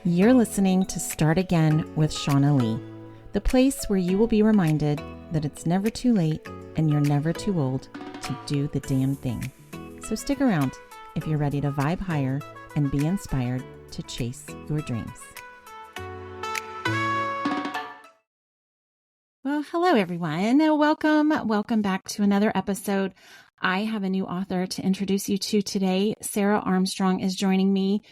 You're listening to Start Again with Shauna Lee, the place where you will be reminded that it's never too late and you're never too old to do the damn thing. So stick around if you're ready to vibe higher and be inspired to chase your dreams. Well, hello everyone. Welcome back to another episode. I have a new author to introduce you to today. Sarah Armstrong is joining me.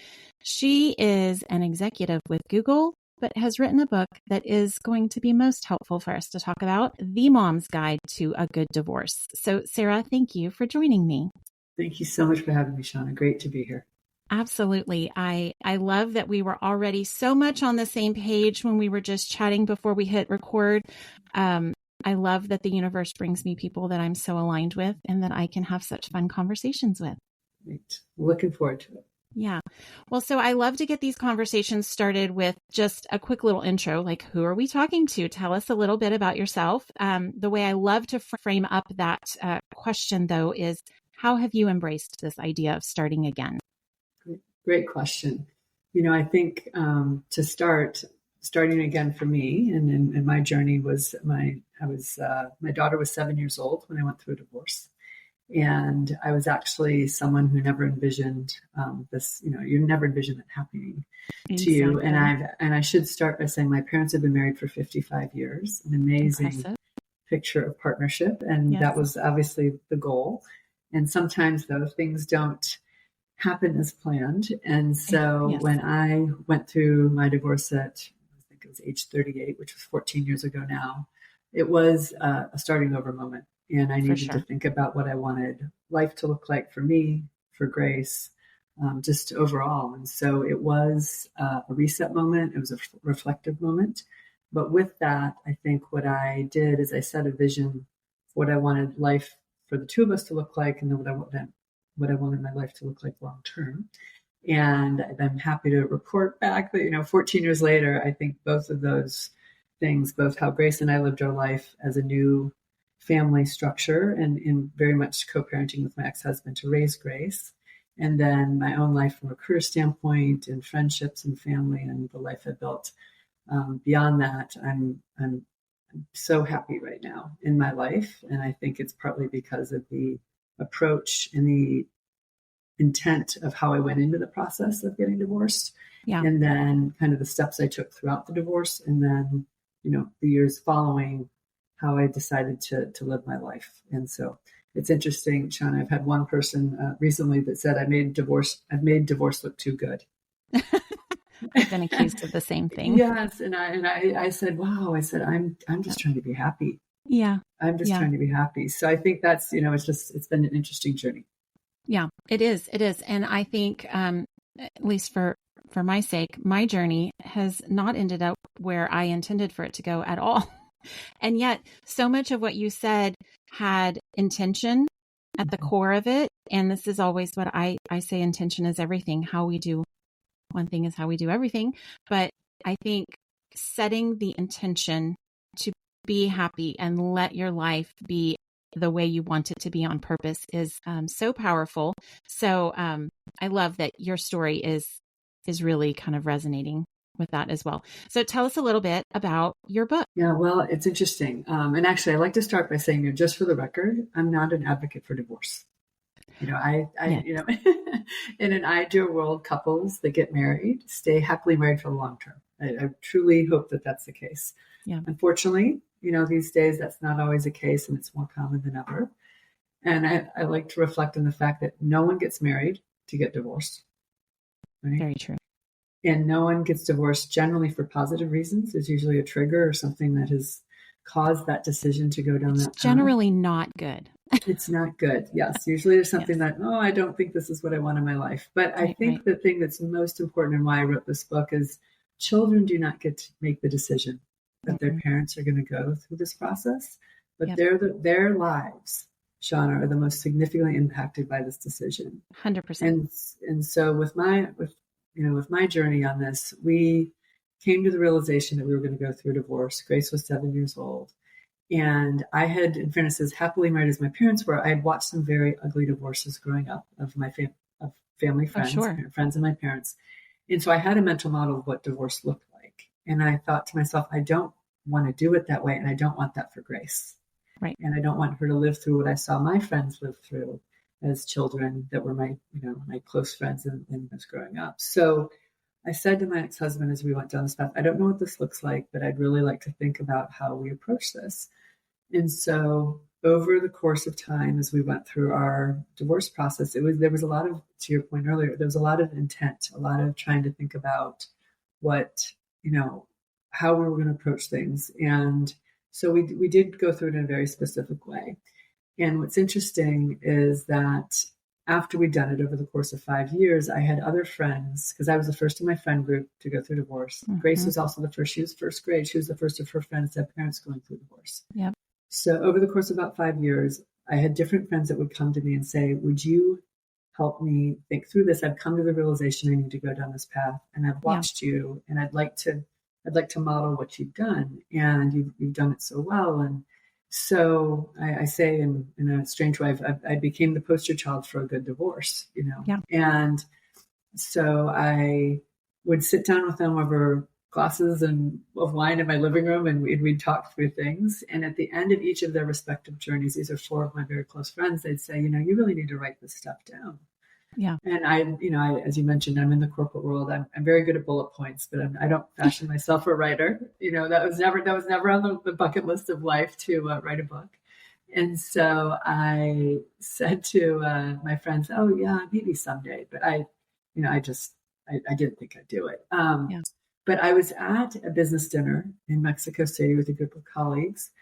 She is an executive with Google, but has written a book that is going to be most helpful for us to talk about, The Mom's Guide to a Good Divorce. So, Sarah, thank you for joining me. Thank you so much for having me, Shauna. Great to be here. Absolutely. I love that we were already so much on the same page when we were just chatting before we hit record. I love that the universe brings me people that I'm so aligned with and that I can have such fun conversations with. Great. Looking forward to it. Yeah. Well, so I love to get these conversations started with just a quick little intro, like who are we talking to? Tell us a little bit about yourself. The way I love to frame up that question, though, is how have you embraced this idea of starting again? Great question. I think to starting again for me and my journey was my daughter was 7 years old when I went through a divorce. And I was actually someone who never envisioned this, you never envision it happening to you. And I should start by saying my parents have been married for 55 years, an amazing Impressive. picture of partnership. And Yes. That was obviously the goal. And sometimes though things don't happen as planned. And so Yes. when I went through my divorce at, I think it was age 38, which was 14 years ago now, it was a starting over moment. And I needed to think about what I wanted life to look like for me, for Grace, just overall. And so it was a reset moment. It was a reflective moment. But with that, I think what I did is I set a vision for what I wanted life for the two of us to look like, and then what I wanted my life to look like long term. And I'm happy to report back that, 14 years later, I think both of those things, both how Grace and I lived our life as a new family structure and in very much co-parenting with my ex-husband to raise Grace, and then my own life from a career standpoint and friendships and family and the life I built. Beyond that, I'm so happy right now in my life. And I think it's partly because of the approach and the intent of how I went into the process of getting divorced. Yeah. And then kind of the steps I took throughout the divorce. And then, the years following, how I decided to live my life. And so it's interesting, Shauna, I've had one person recently that said, I've made divorce look too good. I've been accused of the same thing. Yes. And I said, wow, I'm just trying to be happy. Yeah. I'm just trying to be happy. So I think that's, it's been an interesting journey. Yeah, it is. It is. And I think, at least for my sake, my journey has not ended up where I intended for it to go at all. And yet so much of what you said had intention at the core of it. And this is always what I say, intention is everything. How we do one thing is how we do everything. But I think setting the intention to be happy and let your life be the way you want it to be on purpose is so powerful. So I love that your story is really kind of resonating with that as well. So tell us a little bit about your book. Yeah, well, it's interesting. And actually, I like to start by saying, just for the record, I'm not an advocate for divorce. In an ideal world, couples that get married stay happily married for the long term. I truly hope that that's the case. Yeah. Unfortunately, these days that's not always the case, and it's more common than ever. And I like to reflect on the fact that no one gets married to get divorced. Right? Very true. And no one gets divorced generally for positive reasons. There's usually a trigger or something that has caused that decision to go down that path. Generally not good. It's not good. Yes. Usually there's something that, I don't think this is what I want in my life. But I think the thing that's most important and why I wrote this book is children do not get to make the decision that their parents are going to go through this process, but their lives, Shauna, are the most significantly impacted by this decision. 100%. And so with my journey on this, we came to the realization that we were going to go through a divorce. Grace was 7 years old. And I had, in fairness, as happily married as my parents were, I had watched some very ugly divorces growing up of my family friends, friends of my parents. And so I had a mental model of what divorce looked like. And I thought to myself, I don't want to do it that way. And I don't want that for Grace. Right. And I don't want her to live through what I saw my friends live through as children that were my, my close friends and as growing up. So I said to my ex-husband as we went down this path, I don't know what this looks like, but I'd really like to think about how we approach this. And so over the course of time, as we went through our divorce process, there was a lot of, to your point earlier, there was a lot of intent, a lot of trying to think about what, how we were going to approach things. And so we did go through it in a very specific way. And what's interesting is that after we'd done it over the course of 5 years, I had other friends, because I was the first in my friend group to go through divorce. Mm-hmm. Grace was also the first. She was first grade. She was the first of her friends to have parents going through divorce. Yep. So over the course of about 5 years, I had different friends that would come to me and say, would you help me think through this? I've come to the realization I need to go down this path, and I've watched you, and I'd like to model what you've done, and you've done it so well. And so I say in a strange way, I became the poster child for a good divorce, Yeah. And so I would sit down with them over glasses of wine in my living room, and we'd talk through things. And at the end of each of their respective journeys, these are 4 of my very close friends, they'd say, you really need to write this stuff down. Yeah. And I, as you mentioned, I'm in the corporate world. I'm very good at bullet points, but I don't fashion myself a writer. That was never on the bucket list of life to write a book. And so I said to my friends, "Oh yeah, maybe someday." But I didn't think I'd do it. But I was at a business dinner in Mexico City with a group of colleagues,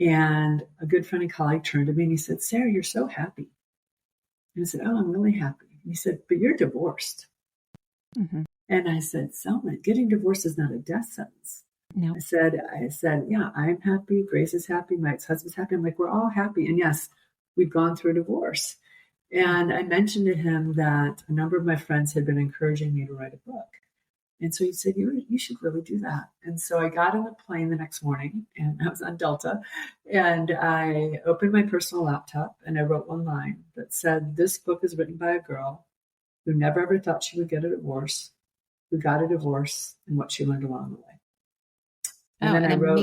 and a good friend and colleague turned to me and he said, "Sarah, you're so happy." And I said, "Oh, I'm really happy." He said, "But you're divorced." Mm-hmm. And I said, "Selma, getting divorced is not a death sentence." No. I said, "Yeah, I'm happy. Grace is happy. My ex-husband's happy." I'm like, we're all happy. And yes, we've gone through a divorce. And I mentioned to him that a number of my friends had been encouraging me to write a book. And so he said, you should really do that. And so I got on the plane the next morning, and I was on Delta, and I opened my personal laptop and I wrote one line that said, "This book is written by a girl who never ever thought she would get a divorce, who got a divorce, and what she learned along the way." And then I wrote,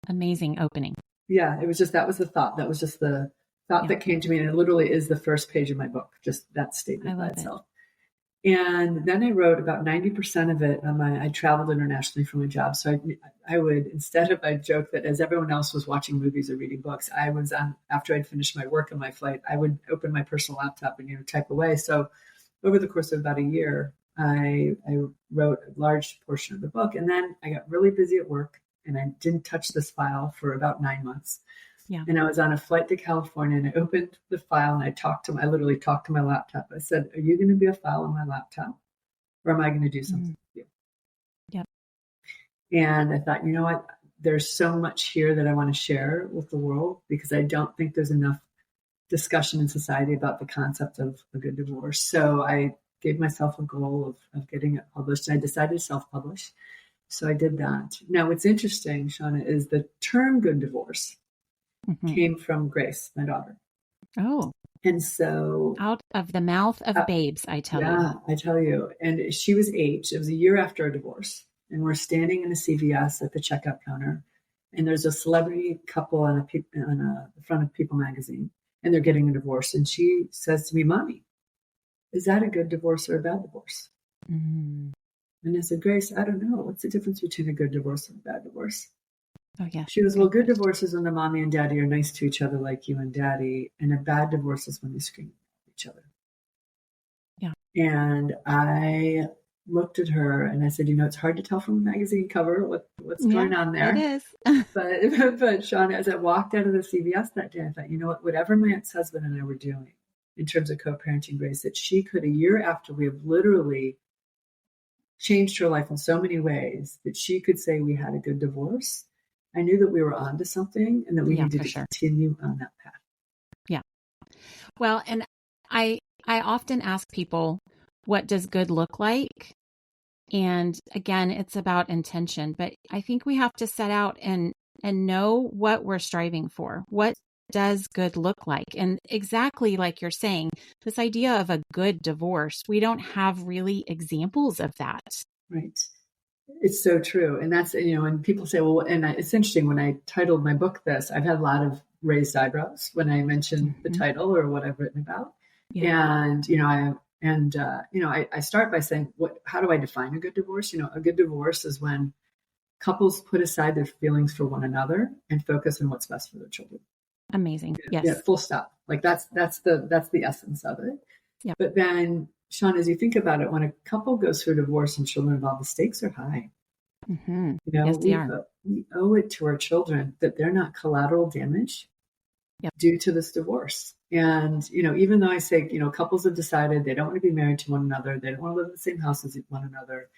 amazing opening. Yeah, it was just, that was the thought. That was just the thought that came to me. And it literally is the first page of my book, just that statement by itself. And then I wrote about 90% of it I traveled internationally for my job. So I would, instead of, I joke that as everyone else was watching movies or reading books, I was after I'd finished my work on my flight, I would open my personal laptop and, type away. So over the course of about a year, I wrote a large portion of the book. And then I got really busy at work and I didn't touch this file for about 9 months. Yeah. And I was on a flight to California and I opened the file and I literally talked to my laptop. I said, "Are you going to be a file on my laptop, or am I going to do something with you?" Yep. And I thought, you know what? There's so much here that I want to share with the world, because I don't think there's enough discussion in society about the concept of a good divorce. So I gave myself a goal of getting it published, and I decided to self-publish. So I did that. Now, what's interesting, Shauna, is the term good divorce came from Grace, my daughter. Oh. And so... out of the mouth of babes, I tell you. Yeah, I tell you. And she was 8. It was a year after our divorce. And we're standing in a CVS at the checkout counter. And there's a celebrity couple on the front of People magazine. And they're getting a divorce. And she says to me, "Mommy, is that a good divorce or a bad divorce?" Mm-hmm. And I said, "Grace, I don't know. What's the difference between a good divorce and a bad divorce?" Oh, yeah. She goes, "Well, good divorce is when the mommy and daddy are nice to each other like you and daddy. And a bad divorce is when they scream at each other." Yeah. And I looked at her and I said, "It's hard to tell from a magazine cover what's going on there." It is. but Shauna, as I walked out of the CVS that day, I thought, you know what, whatever my ex-husband and I were doing in terms of co-parenting Grace, that she could, a year after we have literally changed her life in so many ways, that she could say we had a good divorce. I knew that we were onto something and that we needed to continue on that path. Yeah. Well, and I often ask people, what does good look like? And again, it's about intention, but I think we have to set out and know what we're striving for. What does good look like? And exactly like you're saying, this idea of a good divorce, we don't have really examples of that. Right. It's so true. And that's, and people say, well, and it's interesting, when I titled my book this, I've had a lot of raised eyebrows when I mention the title or what I've written about. Yeah. And, I start by saying, how do I define a good divorce? A good divorce is when couples put aside their feelings for one another and focus on what's best for their children. Amazing. Yes. Yeah. Full stop. Like that's the essence of it. Yep. But then, Sean, as you think about it, when a couple goes through a divorce and children involved, the stakes are high. Mm-hmm. Yes, they are. We owe it to our children that they're not collateral damage due to this divorce. And, even though I say, couples have decided they don't want to be married to one another, they don't want to live in the same house as one another.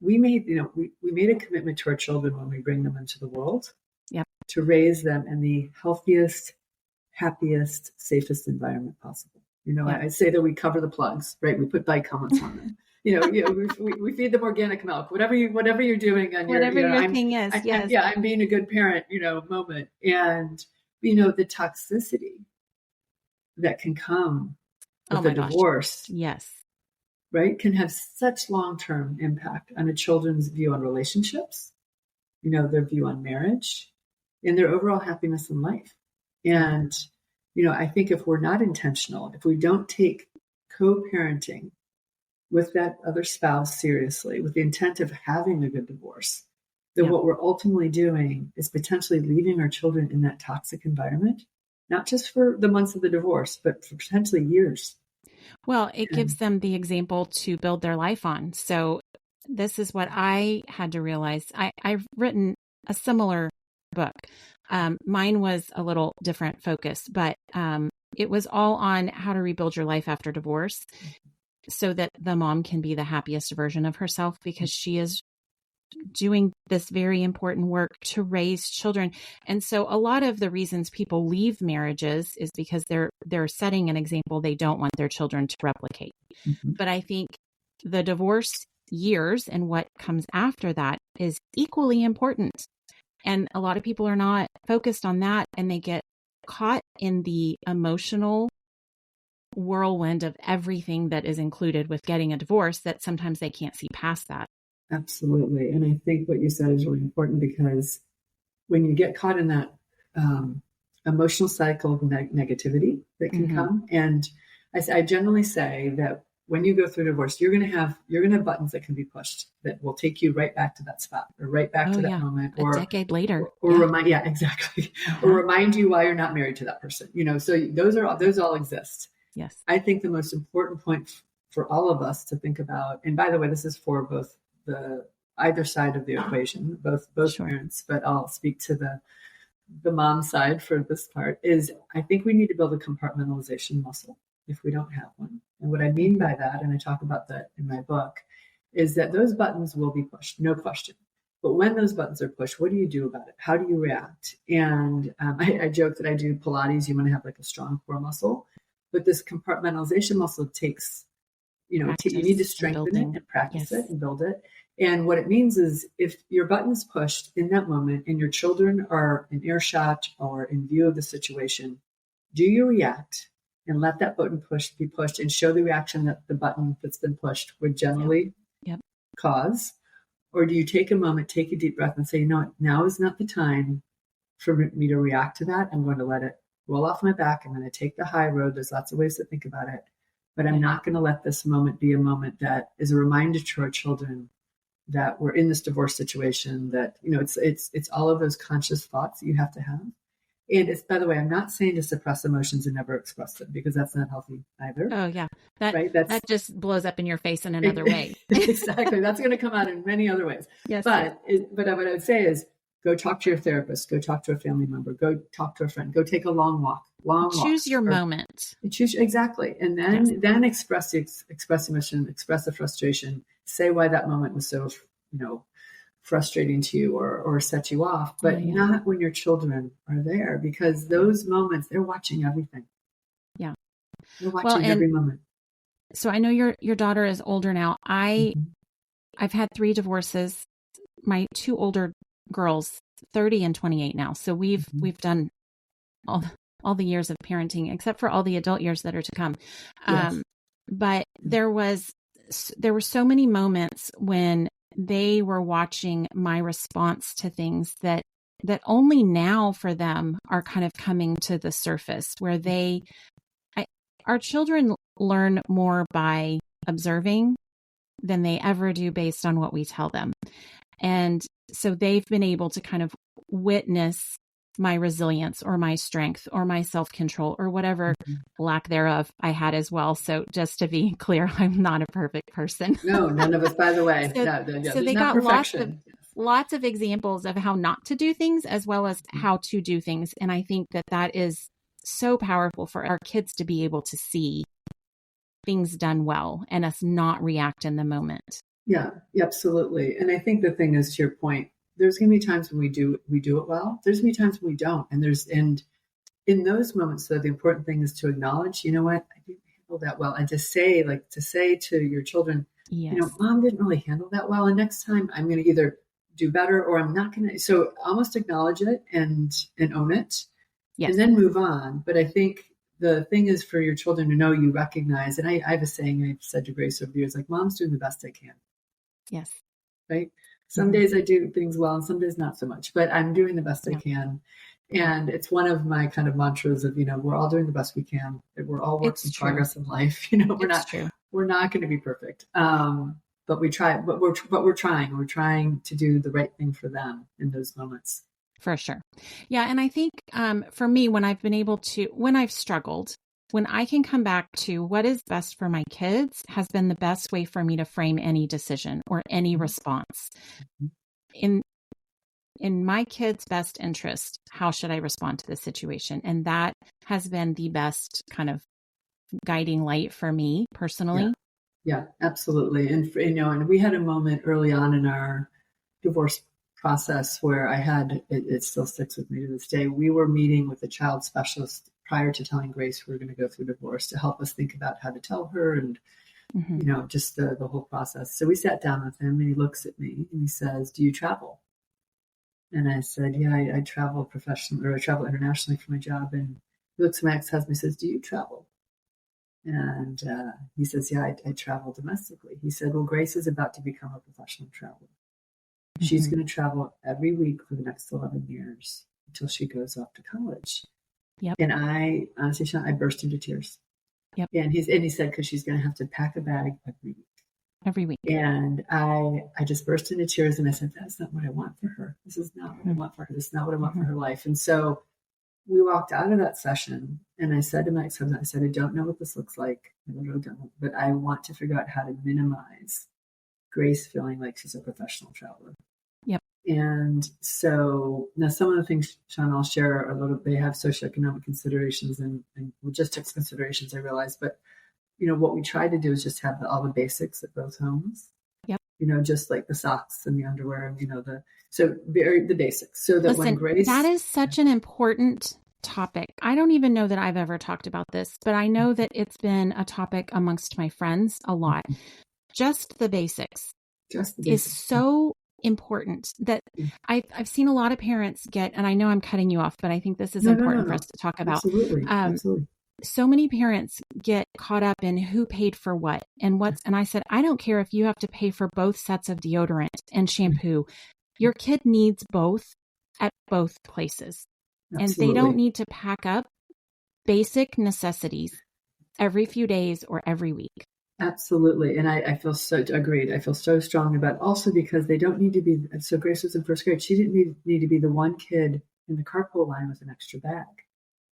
We made, we made a commitment to our children when we bring them into the world to raise them in the healthiest, happiest, safest environment possible. I say that we cover the plugs, right? We put bike helmets on them. We feed them organic milk, whatever you're doing on whatever your thing is. I'm being a good parent, moment. And, the toxicity that can come with a divorce. Yes. Right. Can have such long-term impact on a children's view on relationships, their view on marriage and their overall happiness in life. And, I think if we're not intentional, if we don't take co-parenting with that other spouse seriously, with the intent of having a good divorce, then what we're ultimately doing is potentially leaving our children in that toxic environment, not just for the months of the divorce, but for potentially years. Well, it gives them the example to build their life on. So this is what I had to realize. I've written a similar book. Mine was a little different focus, but it was all on how to rebuild your life after divorce so that the mom can be the happiest version of herself, because she is doing this very important work to raise children. And so a lot of the reasons people leave marriages is because they're setting an example they don't want their children to replicate. Mm-hmm. But I think the divorce years and what comes after that is equally important. And a lot of people are not focused on that, and they get caught in the emotional whirlwind of everything that is included with getting a divorce that sometimes they can't see past that. Absolutely. And I think what you said is really important, because when you get caught in that emotional cycle of negativity that can come, and I generally say that when you go through divorce, you're going to have buttons that can be pushed that will take you right back to that spot, or right back to that moment, or a decade later, or remind, exactly, or remind you why you're not married to that person. So those all exist. Yes. I think the most important point for all of us to think about, and by the way, this is for both either side of the equation, both parents, but I'll speak to the mom side for this part, is I think we need to build a compartmentalization muscle if we don't have one. And what I mean by that, and I talk about that in my book, is that those buttons will be pushed, no question. But when those buttons are pushed, what do you do about it? How do you react? And I joke that I do Pilates. You want to have like a strong core muscle, but this compartmentalization muscle takes, you need to strengthen it and practice it and build it. And what it means is, if your button is pushed in that moment and your children are in earshot or in view of the situation, do you react and let that button be pushed and show the reaction that the button that's been pushed would generally cause? Or do you take a moment, take a deep breath and say, now is not the time for me to react to that. I'm going to let it roll off my back. I'm going to take the high road. There's lots of ways to think about it, but I'm not going to let this moment be a moment that is a reminder to our children that we're in this divorce situation, that, it's all of those conscious thoughts that you have to have. And it's, by the way, I'm not saying to suppress emotions and never express them, because that's not healthy either. Oh yeah. That just blows up in your face in another way. Exactly. That's going to come out in many other ways. Yes. But what I would say is, go talk to your therapist, go talk to a family member, go talk to a friend, go take a long walk. Choose your moment. Exactly. And then express emotion, express the frustration, say why that moment was so, frustrating to you or set you off, but not when your children are there, because those moments, they're watching everything. Yeah. They're watching every moment. So I know your daughter is older now. I've had 3 divorces. My 2 older girls, 30 and 28 now. So we've done all the years of parenting, except for all the adult years that are to come. Yes. But there were so many moments when they were watching my response to things that only now for them are kind of coming to the surface, where our children learn more by observing than they ever do based on what we tell them. And so they've been able to kind of witness my resilience or my strength or my self-control or whatever lack thereof I had as well. So just to be clear, I'm not a perfect person. No, none of us, by the way. So they got lots of examples of how not to do things as well as how to do things. And I think that is so powerful for our kids to be able to see things done well and us not react in the moment. Yeah, absolutely. And I think the thing is, to your point, there's going to be times when we do it well. There's going to be times when we don't. And in those moments, though, the important thing is to acknowledge, you know what, I didn't handle that well. And to say to your children, yes, Mom didn't really handle that well. And next time I'm going to either do better or I'm not going to. So almost acknowledge it and own it, yes, and then move on. But I think the thing is for your children to know you recognize, and I have a saying I've said to Grace over the years, like, Mom's doing the best I can. Yes. Right. Some days I do things well and some days not so much, but I'm doing the best I can. And it's one of my kind of mantras of, we're all doing the best we can. We're all works in progress in life. We're not going to be perfect. But we try, but we're trying. We're trying to do the right thing for them in those moments. For sure. Yeah. And I think for me, when I've struggled, when I can come back to what is best for my kids has been the best way for me to frame any decision or any response. In my kids' best interest, how should I respond to this situation? And that has been the best kind of guiding light for me personally. Yeah, absolutely. And and we had a moment early on in our divorce process where it still sticks with me to this day. We were meeting with a child specialist prior to telling Grace we were going to go through divorce to help us think about how to tell her and, just the whole process. So we sat down with him and he looks at me and he says, "Do you travel?" And I said, "Yeah, I travel professionally, or I travel internationally for my job." And he looks at my ex-husband and says, "Do you travel?" And he says, "Yeah, I travel domestically." He said, "Well, Grace is about to become a professional traveler. She's going to travel every week for the next 11 years until she goes off to college." Yep. And I, honestly, Sean, I burst into tears. Yep. And he said, because she's going to have to pack a bag every week. Every week. And I just burst into tears and I said, "That's not what I want for her. This is not what I want for her. This is not what I want for her life." And so we walked out of that session and I said to my ex-husband, I said, "I don't know what this looks like. I really don't, but I want to figure out how to minimize Grace feeling like she's a professional traveler." Yep. And so now some of the things, Sean, I'll share they have socioeconomic considerations and logistics considerations, I realize, but what we try to do is just have all the basics at both homes. Yep. Just like the socks and the underwear and, the basics. So that Listen, when Grace... that is such an important topic. I don't even know that I've ever talked about this, but I know that it's been a topic amongst my friends a lot. Just the basics is so important that I've seen a lot of parents get, and I know I'm cutting you off, but I think this is important for us to talk about. Absolutely. So many parents get caught up in who paid for what and I said, I don't care if you have to pay for both sets of deodorant and shampoo. Your kid needs both at both places. Absolutely. And they don't need to pack up basic necessities every few days or every week. Absolutely. And I feel so agreed. I feel so strongly about it. Also because they don't need to be, so Grace was in first grade. She didn't need to be the one kid in the carpool line with an extra bag.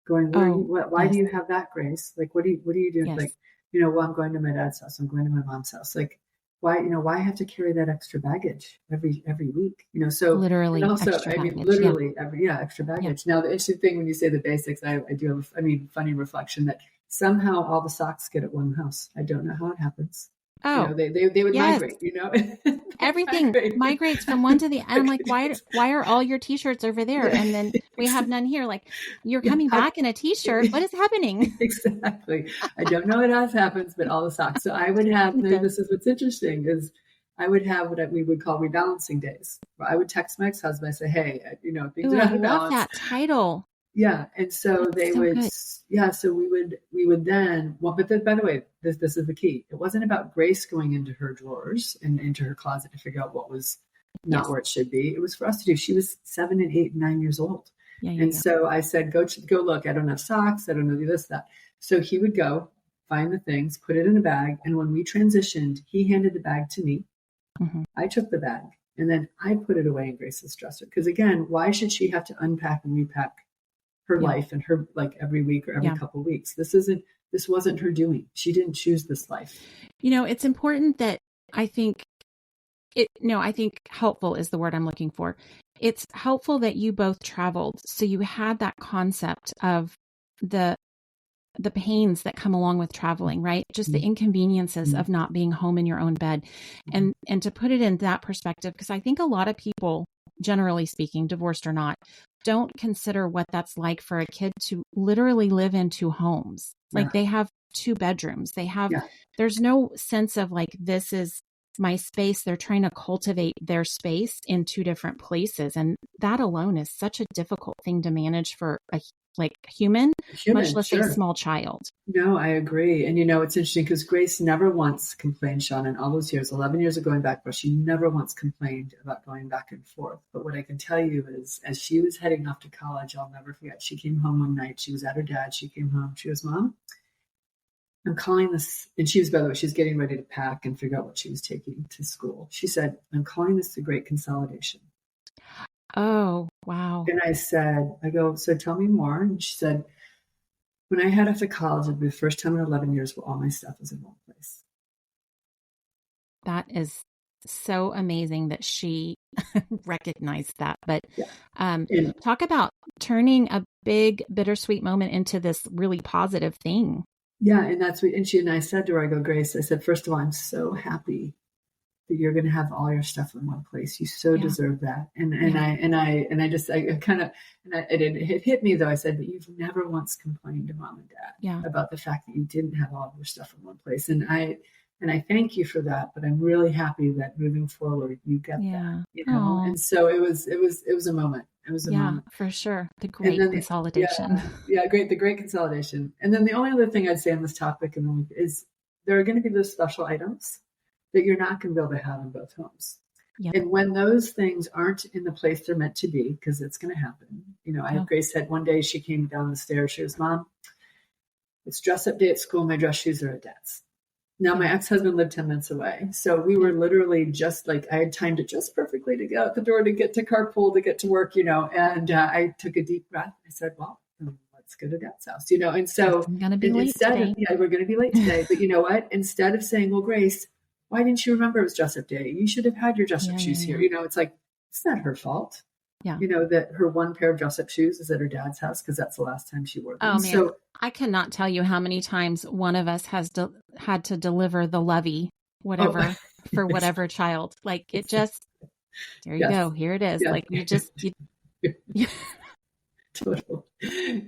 Going, why do you have that, Grace? Like, what are you doing? Yes. Like, well, I'm going to my dad's house. I'm going to my mom's house. Like, why have to carry that extra baggage every week? So literally, and also, extra baggage. Literally extra baggage. Yeah. Now, the interesting thing when you say the basics, I do have, funny reflection that somehow all the socks get at one house. I don't know how it happens. Oh, they would migrate, Everything migrates from one to the other. I'm like, why are all your t-shirts over there? Yeah. And then we have none here. Like, you're coming back in a t-shirt. What is happening? Exactly. I don't know what else happens, but all the socks. So I would have, this is what's interesting is I would have what we would call rebalancing days. I would text my ex-husband. I say, "Hey, things are out of balance." I love that title. Yeah. And so That's they so would, good. yeah. So we would then, well, but then, by the way, this is the key. It wasn't about Grace going into her drawers and into her closet to figure out what was not Yes. where it should be. It was for us to do. She was 7 and 8 and 9 years old. Yeah. Yeah. And Yeah. so I said, go look. I don't have socks. I don't know this, that. So he would go find the things, put it in a bag. And when we transitioned, he handed the bag to me. Mm-hmm. I took the bag and then I put it away in Grace's dresser. Because again, why should she have to unpack and repack her life and her, like, every week or every couple of weeks? This wasn't her doing. She didn't choose this life. It's important that I think I think helpful is the word I'm looking for. It's helpful that you both traveled. So you had that concept of the pains that come along with traveling, right? Just the inconveniences of not being home in your own bed. And to put it in that perspective, because I think a lot of people, generally speaking, divorced or not, don't consider what that's like for a kid to literally live in two homes. Like they have 2 bedrooms. There's no sense of like, this is my space. They're trying to cultivate their space in 2 different places. And that alone is such a difficult thing to manage for a human, much less a small child. No, I agree. And it's interesting because Grace never once complained, Sean, in all those years, 11 years of going back, but she never once complained about going back and forth. But what I can tell you is, as she was heading off to college, I'll never forget, she came home one night. She was at her dad. She came home. She goes, Mom, I'm calling this. And she was, by the way, she's getting ready to pack and figure out what she was taking to school. She said, I'm calling this the Great Consolidation. Oh, wow. And I go, so tell me more. And she said, when I head off to college, it'll be the first time in 11 years where all my stuff is in one place. That is so amazing that she recognized that. But talk about turning a big bittersweet moment into this really positive thing. Yeah. And that's what, and I said to her, I go, Grace, I said, first of all, I'm so happy that you're going to have all your stuff in one place. You so deserve that. It hit me though. I said, but you've never once complained to Mom and Dad about the fact that you didn't have all of your stuff in one place. And I thank you for that, but I'm really happy that moving forward, you get that, Aww. And so it was a moment. It was a moment. For sure. The great consolidation. Great. The great consolidation. And then the only other thing I'd say on this topic is there are going to be those special items that you're not going to be able to have in both homes. Yep. And when those things aren't in the place they're meant to be, because it's going to happen. Grace said one day she came down the stairs. She goes, Mom, it's dress up day at school. My dress shoes are at Dad's. Now, my ex-husband lived 10 minutes away. So we were literally just like, I had timed it just perfectly to get out the door, to get to carpool, to get to work, and I took a deep breath. I said, well, let's go to Dad's house, And so I'm going to be late today. We're going to be late today. But you know what? Instead of saying, well, Grace, why didn't you remember it was dress up day? You should have had your dress up shoes here. It's like, it's not her fault. Yeah. That her one pair of dress up shoes is at her dad's house because that's the last time she wore them. Oh, man. So I cannot tell you how many times one of us has had to deliver the lovey, whatever, for whatever child. Like it just, there you go. Here it is. Like you just, Totally.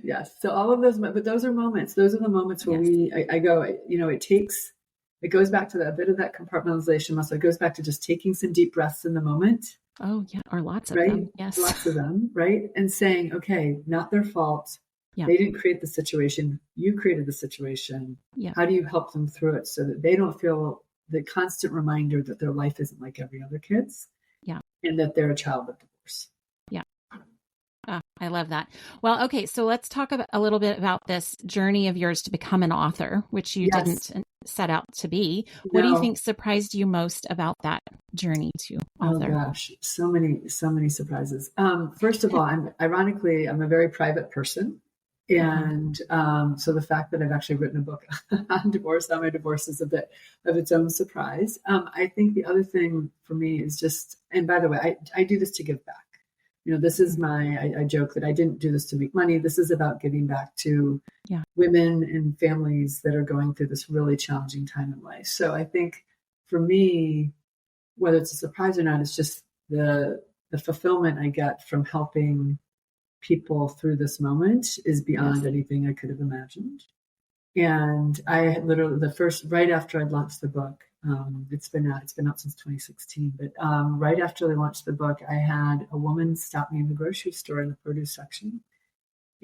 Yes. So all of those, but those are moments. Those are the moments where I go, it goes back to that bit of that compartmentalization muscle. It goes back to just taking some deep breaths in the moment. Oh, yeah. Or lots of them. Yes. Lots of them. Right. And saying, okay, not their fault. Yeah. They didn't create the situation. You created the situation. Yeah. How do you help them through it so that they don't feel the constant reminder that their life isn't like every other kid's? Yeah. And that they're a child of divorce. Yeah. I love that. Well, okay. So let's talk a little bit about this journey of yours to become an author, which you didn't set out to be. What do you think surprised you most about that journey to author? Oh gosh, so many surprises. First of all, I'm a very private person. And so the fact that I've actually written a book on my divorce is a bit of its own surprise. I think the other thing for me is just, and by the way, I do this to give back. This is I joke that I didn't do this to make money. This is about giving back to women and families that are going through this really challenging time in life. So I think for me, whether it's a surprise or not, it's just the fulfillment I get from helping people through this moment is beyond anything I could have imagined. And I had literally right after I'd launched the book, it's been out since 2016, but right after I launched the book, I had a woman stop me in the grocery store in the produce section.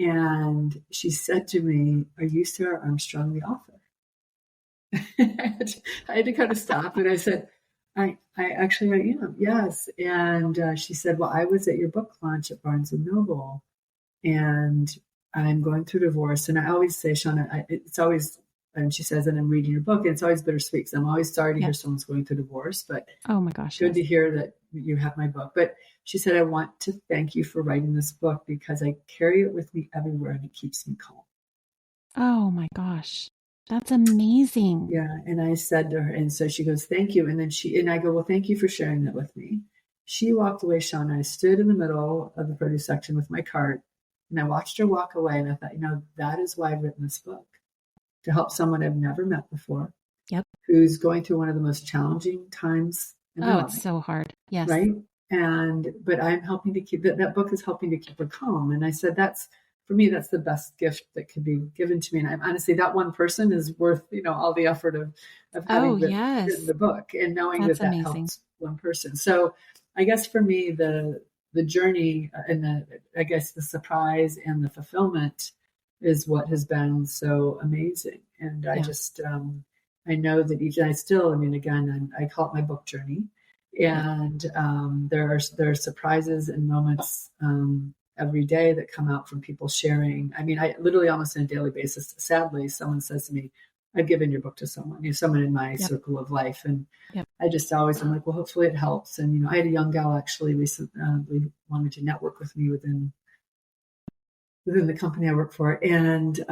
And she said to me, "Are you Sarah Armstrong, the author?" I had to kind of stop, and I said, I actually, I am, yes. And she said, "Well, I was at your book launch at Barnes and Noble, and I'm going through divorce." And I always say, Shauna, it's always, and she says, "And I'm reading your book," and it's always bittersweet because I'm always sorry to hear someone's going through divorce, but oh my gosh, good to hear that you have my book. But she said, "I want to thank you for writing this book because I carry it with me everywhere and it keeps me calm." Oh my gosh. That's amazing. Yeah. And I said to her, and so she goes, "Thank you." And then I go, "Well, thank you for sharing that with me." She walked away, Shauna. I stood in the middle of the produce section with my cart, and I watched her walk away. And I thought, that is why I've written this book, to help someone I've never met before, who's going through one of the most challenging times in their life. It's so hard. Yes. Right. But I'm helping to keep that book is helping to keep her calm. And I said, for me, that's the best gift that could be given to me. And I'm honestly, that one person is worth, all the effort of having written the book and knowing that helps one person. So I guess for me, the journey and the surprise and the fulfillment is what has been so amazing. And I just, I know that I call it my book journey. And there are surprises and moments every day that come out from people sharing. I mean, I literally almost on a daily basis, sadly, someone says to me, "I've given your book to someone, someone in my circle of life." And I just I'm like, well, hopefully it helps. And, I had a young gal actually recently wanted to network with me within the company I work for. And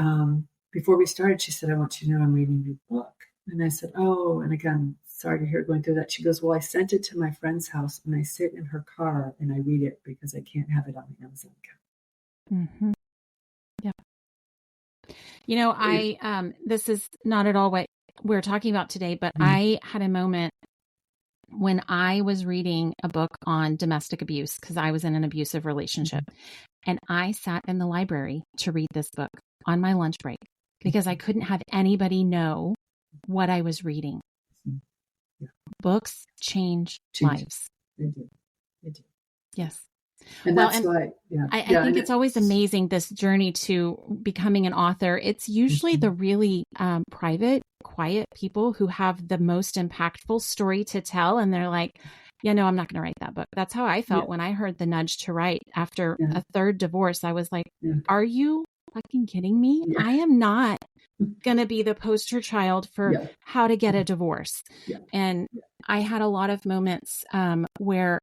before we started, she said, "I want you to know I'm reading your book." And I said, "Oh," and again, sorry to hear going through that. She goes, "Well, I sent it to my friend's house and I sit in her car and I read it because I can't have it on the Amazon account." Mm-hmm. Yeah. This is not at all what we're talking about today, but I had a moment when I was reading a book on domestic abuse because I was in an abusive relationship. And I sat in the library to read this book on my lunch break because I couldn't have anybody know what I was reading. Yeah. Books change lives. They do. Yes. And that's why, I think it's always amazing, this journey to becoming an author. It's usually the really private, quiet people who have the most impactful story to tell. And they're like, I'm not going to write that book. That's how I felt when I heard the nudge to write after a third divorce. I was like, are you fucking kidding me? I am not going to be the poster child for how to get a divorce. And I had a lot of moments where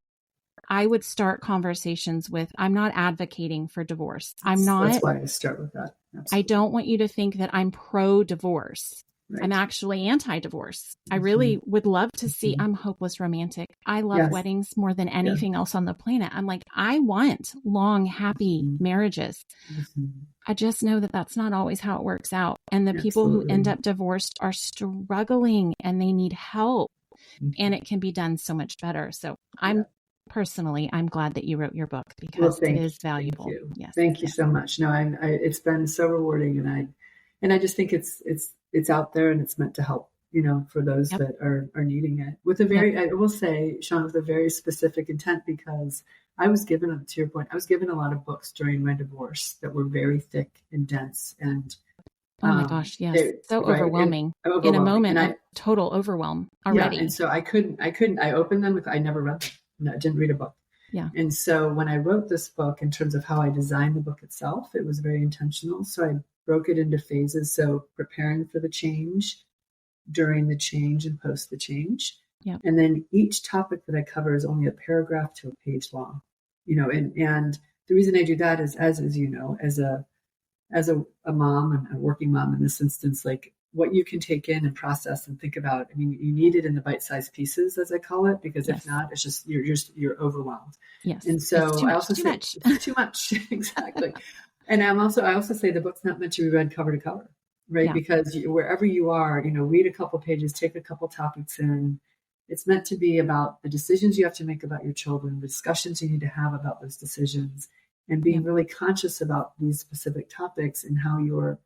I would start conversations with, I'm not advocating for divorce. That's why I start with that. Absolutely. I don't want you to think that I'm pro-divorce. Right. I'm actually anti-divorce. I really would love to see, I'm hopeless romantic. I love weddings more than anything else on the planet. I'm like, I want long, happy marriages. I just know that that's not always how it works out. And the people who end up divorced are struggling and they need help. And it can be done so much better. So I'm glad that you wrote your book because it is valuable. Thank you. Yes. Thank you so much. No, it's been so rewarding, and I just think it's out there and it's meant to help, for those that are needing it with I will say, Sean, with a very specific intent, because I was given, to your point, I was given a lot of books during my divorce that were very thick and dense and oh my gosh, yes. Overwhelming. In a moment of total overwhelm already. Yeah, and so I couldn't, I opened them. I never read them. No, I didn't read a book. Yeah. And so when I wrote this book, in terms of how I designed the book itself, it was very intentional. So I broke it into phases. So preparing for the change, during the change, and post the change. Yeah. And then each topic that I cover is only a paragraph to a page long. And the reason I do that is, as you know, as a mom and a working mom in this instance, like what you can take in and process and think about. I mean, you need it in the bite-sized pieces, as I call it, because if not, it's just you're overwhelmed. Yes. And so I also say it's too much. Exactly. And I also say the book's not meant to be read cover to cover, right? Yeah. Because wherever you are, read a couple pages, take a couple topics in. It's meant to be about the decisions you have to make about your children, the discussions you need to have about those decisions, and being really conscious about these specific topics and how you're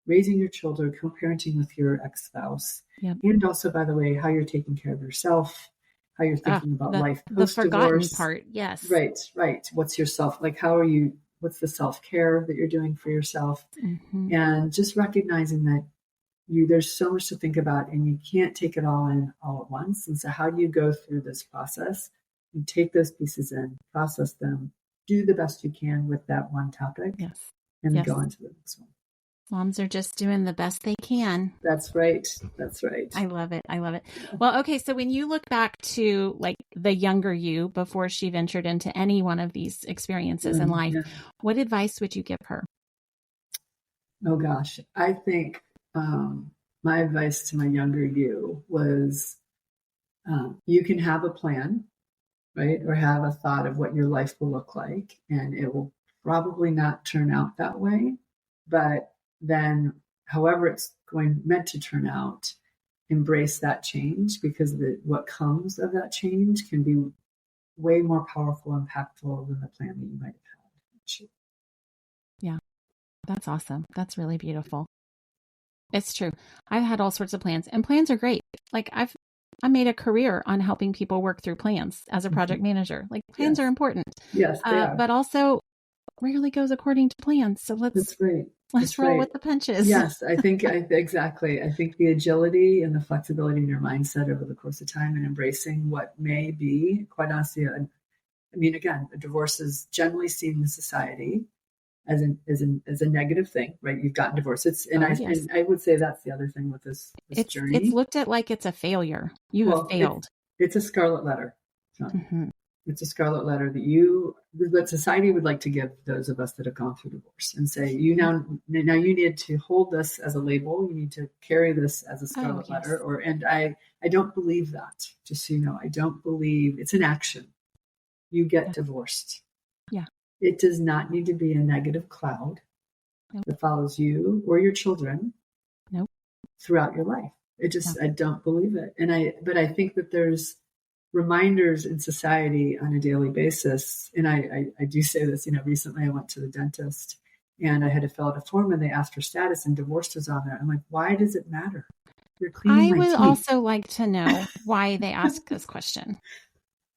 raising your children, co-parenting with your ex-spouse, and also, by the way, how you're taking care of yourself, how you're thinking about life post-divorce. The forgotten part, yes. Right. What's yourself, like how are you what's the self-care that you're doing for yourself, Mm-hmm. and just recognizing that there's so much to think about and you can't take it all in all at once. And so how do you go through this process? You take those pieces in, process them, do the best you can with that one topic, Yes. and then Yes. go into the next one. Moms are just doing the best they can. That's right. That's right. I love it. I love it. Well, okay. So when you look back to like the younger you before she ventured into any one of these experiences in life, what advice would you give her? Oh gosh, I think my advice to my younger you was you can have a plan, right? Or have a thought of what your life will look like, and it will probably not turn out that way. But then, however it's meant to turn out, embrace that change, because what comes of that change can be way more powerful, impactful than the plan that you might have had. Yeah, that's awesome. That's really beautiful. It's true. I've had all sorts of plans, and plans are great. Like I made a career on helping people work through plans as a project manager. Like plans are important. Yes, they are. But also rarely goes according to plans. So let's roll with the punches. Yes, I think exactly. I think the agility and the flexibility in your mindset over the course of time and embracing what may be, quite honestly, I mean, again, a divorce is generally seen in society as a negative thing, right? You've gotten divorced. And I would say that's the other thing with this journey. It's looked at like it's a failure. You have failed. It's a scarlet letter. Mm-hmm. It's a scarlet letter that society would like to give those of us that have gone through divorce, and say, now you need to hold this as a label. You need to carry this as a scarlet letter. And I don't believe that. Just so you know, I don't believe it's an action. You get divorced. Yeah. It does not need to be a negative cloud that follows you or your children throughout your life. I don't believe it. But I think that there's reminders in society on a daily basis. And I do say this, recently I went to the dentist and I had to fill out a form and they asked for status and divorce was on there. I'm like, why does it matter? You're cleaning my teeth. I would also like to know why they ask this question.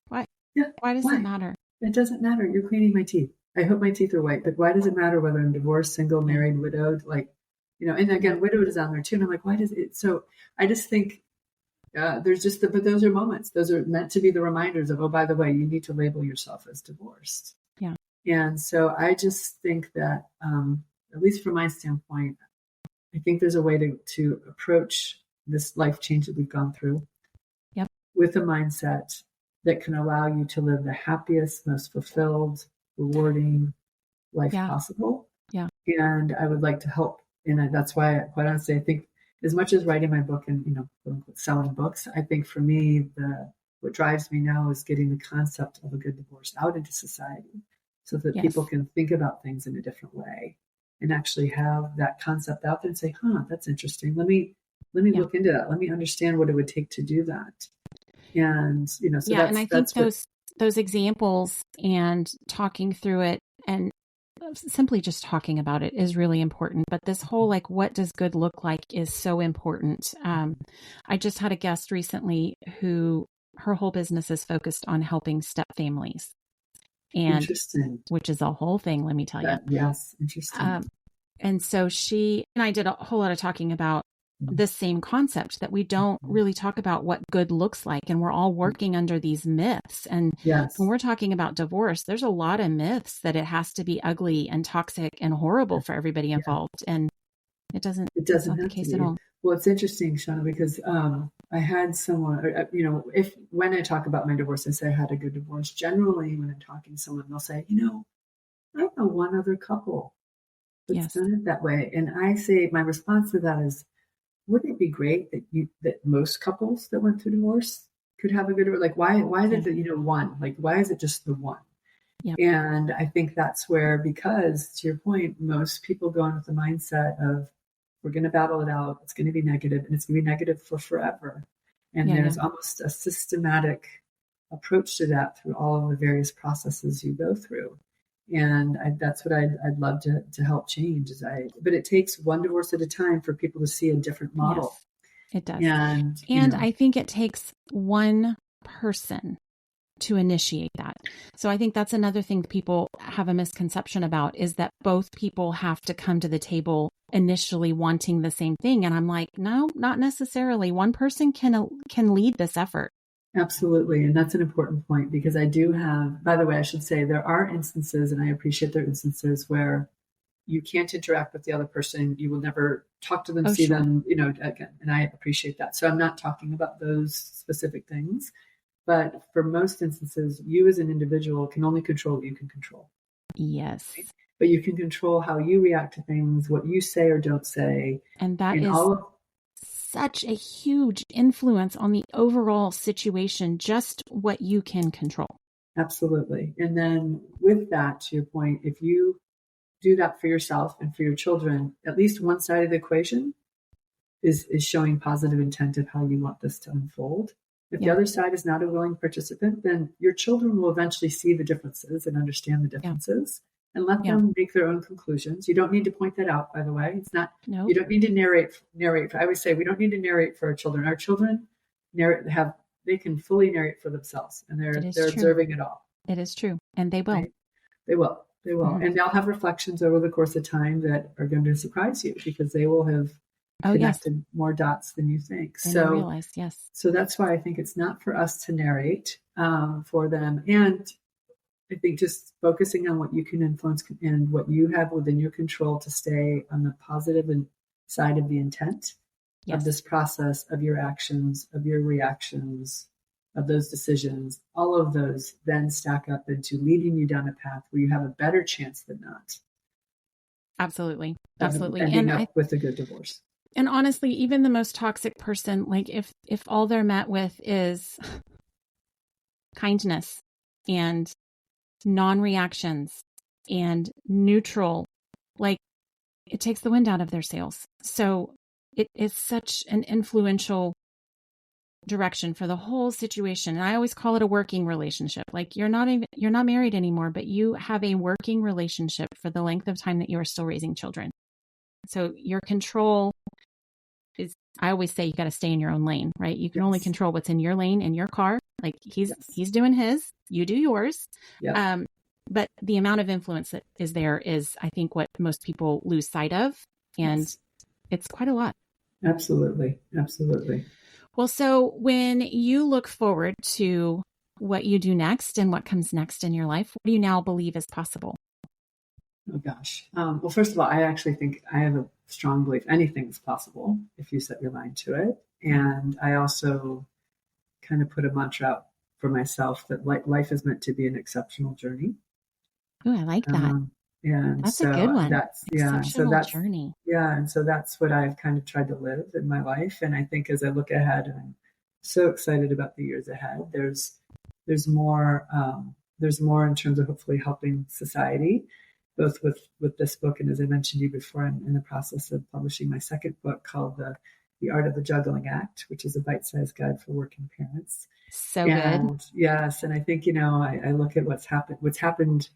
Why? Yeah, why does it matter? It doesn't matter. You're cleaning my teeth. I hope my teeth are white, but why does it matter whether I'm divorced, single, married, widowed? And again, widowed is on there too. And I'm like, why does it? So I just think but those are moments. Those are meant to be the reminders of, oh, by the way, you need to label yourself as divorced. Yeah. And so I just think that, at least from my standpoint, I think there's a way to approach this life change that we've gone through with a mindset that can allow you to live the happiest, most fulfilled, rewarding life possible. Yeah. And I would like to help. And that's why, quite honestly, I think as much as writing my book and, selling books, I think for me, what drives me now is getting the concept of a good divorce out into society so that people can think about things in a different way and actually have that concept out there and say, that's interesting. Let me look into that. Let me understand what it would take to do that. And, and I think those examples and talking through it and simply just talking about it is really important. But this whole, what does good look like is so important. I just had a guest recently who her whole business is focused on helping step families. And which is a whole thing, let me tell you. Yes. Interesting. And so she and I did a whole lot of talking about this same concept that we don't really talk about what good looks like. And we're all working under these myths. And when we're talking about divorce, there's a lot of myths that it has to be ugly and toxic and horrible for everybody involved. And that's not the case at all. Well, it's interesting, Shauna, because I had someone, when I talk about my divorce, I say I had a good divorce. Generally, when I'm talking to someone, they'll say, I know one other couple that's done it that way. And I say, my response to that is, wouldn't it be great that most couples that went through divorce could have a good, why is it that, one, why is it just the one? Yeah. And I think that's where, because to your point, most people go in with the mindset of, we're going to battle it out. It's going to be negative and it's going to be negative for forever. And there's almost a systematic approach to that through all of the various processes you go through. And that's what I'd love to help change. But it takes one divorce at a time for people to see a different model. Yes, it does. And I think it takes one person to initiate that. So I think that's another thing people have a misconception about, is that both people have to come to the table initially wanting the same thing. And I'm like, no, not necessarily. One person can lead this effort. Absolutely. And that's an important point, because I do have, by the way, I should say there are instances, and I appreciate there are instances where you can't interact with the other person. You will never talk to them, see them, again, and I appreciate that. So I'm not talking about those specific things. But for most instances, you as an individual can only control what you can control. Yes. Right? But you can control how you react to things, what you say or don't say. And that is such a huge influence on the overall situation, just what you can control. Absolutely. And then with that, to your point, if you do that for yourself and for your children, at least one side of the equation is showing positive intent of how you want this to unfold. If the other side is not a willing participant, then your children will eventually see the differences and understand the differences and let them make their own conclusions. You don't need to point that out, by the way. It's not, you don't need to narrate. I always say we don't need to narrate for our children. Our children they can fully narrate for themselves, and they're observing it all. It is true. And they will. Right? They will. Mm-hmm. And they'll have reflections over the course of time that are going to surprise you, because they will have connected more dots than you think. And you realize, yes. So that's why I think it's not for us to narrate for them. And I think just focusing on what you can influence and what you have within your control to stay on the positive side of the intent of this process, of your actions, of your reactions, of those decisions, all of those then stack up into leading you down a path where you have a better chance than not. Absolutely. Ending up with a good divorce. And honestly, even the most toxic person, like if all they're met with is kindness and non-reactions and neutral, like it takes the wind out of their sails. So it is such an influential direction for the whole situation. And I always call it a working relationship. Like you're not married anymore, but you have a working relationship for the length of time that you are still raising children. So your control is, I always say, you got to stay in your own lane, right? You can only control what's in your lane in your car. Like he's doing his, you do yours. Yeah. But the amount of influence that is there is, I think, what most people lose sight of. And it's quite a lot. Absolutely. Absolutely. Well, so when you look forward to what you do next and what comes next in your life, what do you now believe is possible? Oh, gosh. Well, first of all, I actually think I have a strong belief anything's possible if you set your mind to it. And I also kind of put a mantra out for myself that life is meant to be an exceptional journey. Oh, I like that. And that's so a good one. Exceptional journey. Yeah. And so that's what I've kind of tried to live in my life. And I think as I look ahead, I'm so excited about the years ahead. There's more in terms of hopefully helping society, both with this book. And as I mentioned to you before, I'm in the process of publishing my second book called The Art of the Juggling Act, which is a bite-sized guide for working parents. So good. Yes. And I think, I look at what's happened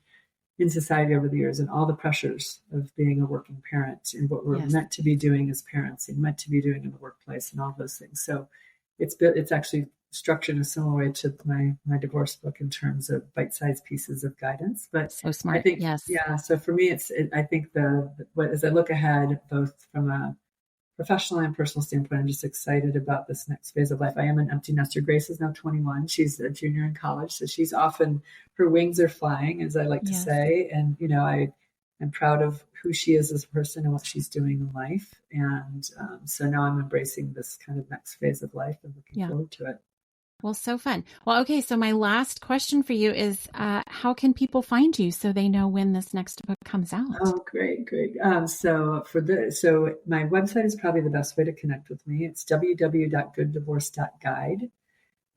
in society over the years and all the pressures of being a working parent and what we're meant to be doing as parents and meant to be doing in the workplace and all those things. So it's actually structured in a similar way to my divorce book in terms of bite-sized pieces of guidance. But so smart. I think, so for me, I think as I look ahead, both from a professional and personal standpoint, I'm just excited about this next phase of life. I am an empty nester. Grace is now 21. She's a junior in college. So she's often, her wings are flying, as I like to say. And, I'm proud of who she is as a person and what she's doing in life. And so now I'm embracing this kind of next phase of life and looking forward to it. Well, so fun. Well, okay. So my last question for you is, how can people find you so they know when this next book comes out? Oh, great. So my website is probably the best way to connect with me. It's www.gooddivorce.guide.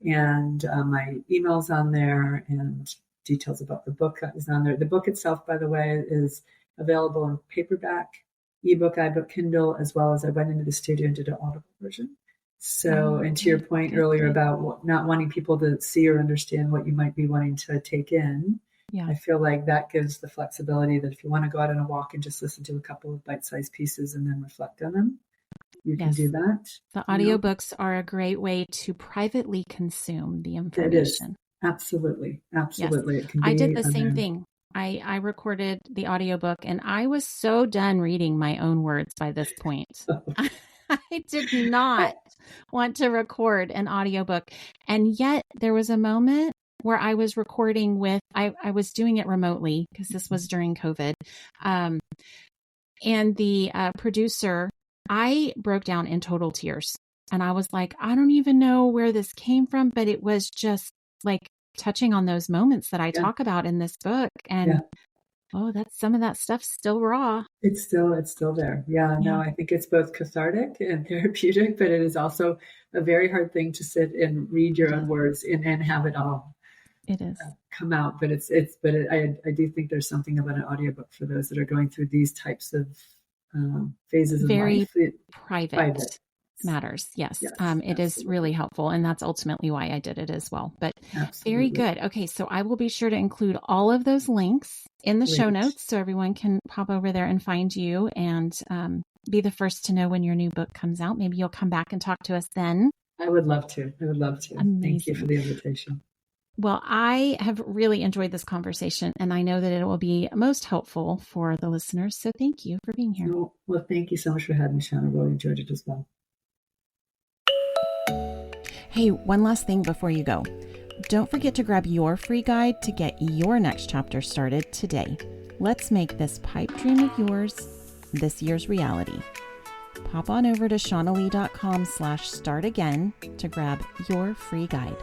And my email's on there and details about the book is on there. The book itself, by the way, is available in paperback, ebook, iBook, Kindle, as well as I went into the studio and did an Audible version. So, and to your point earlier about not wanting people to see or understand what you might be wanting to take in, I feel like that gives the flexibility that if you want to go out on a walk and just listen to a couple of bite-sized pieces and then reflect on them, you can do that. The audiobooks are a great way to privately consume the information. Absolutely. Yes. Absolutely. It can I did be the same thing. I recorded the audiobook and I was so done reading my own words by this point. I did not want to record an audiobook. And yet there was a moment where I was recording with, I was doing it remotely because this was during COVID. And the producer, I broke down in total tears. And I was like, I don't even know where this came from, but it was just like touching on those moments that I talk about in this book. And that's some of that stuff's still raw. It's still there. Yeah, no, I think it's both cathartic and therapeutic, but it is also a very hard thing to sit and read your own words and have it all come out. But I do think there's something about an audiobook for those that are going through these types of phases very in life. Private matters. Yes. It is really helpful. And that's ultimately why I did it as well. But very good. Okay. So I will be sure to include all of those links in the show notes so everyone can pop over there and find you and be the first to know when your new book comes out. Maybe you'll come back and talk to us then. I would love to. Amazing. Thank you for the invitation. Well, I have really enjoyed this conversation, and I know that it will be most helpful for the listeners. So thank you for being here. Well, thank you so much for having me, Sean. I really enjoyed it as well. Hey, one last thing before you go. Don't forget to grab your free guide to get your next chapter started today. Let's make this pipe dream of yours this year's reality. Pop on over to shaunalee.com/startagain to grab your free guide.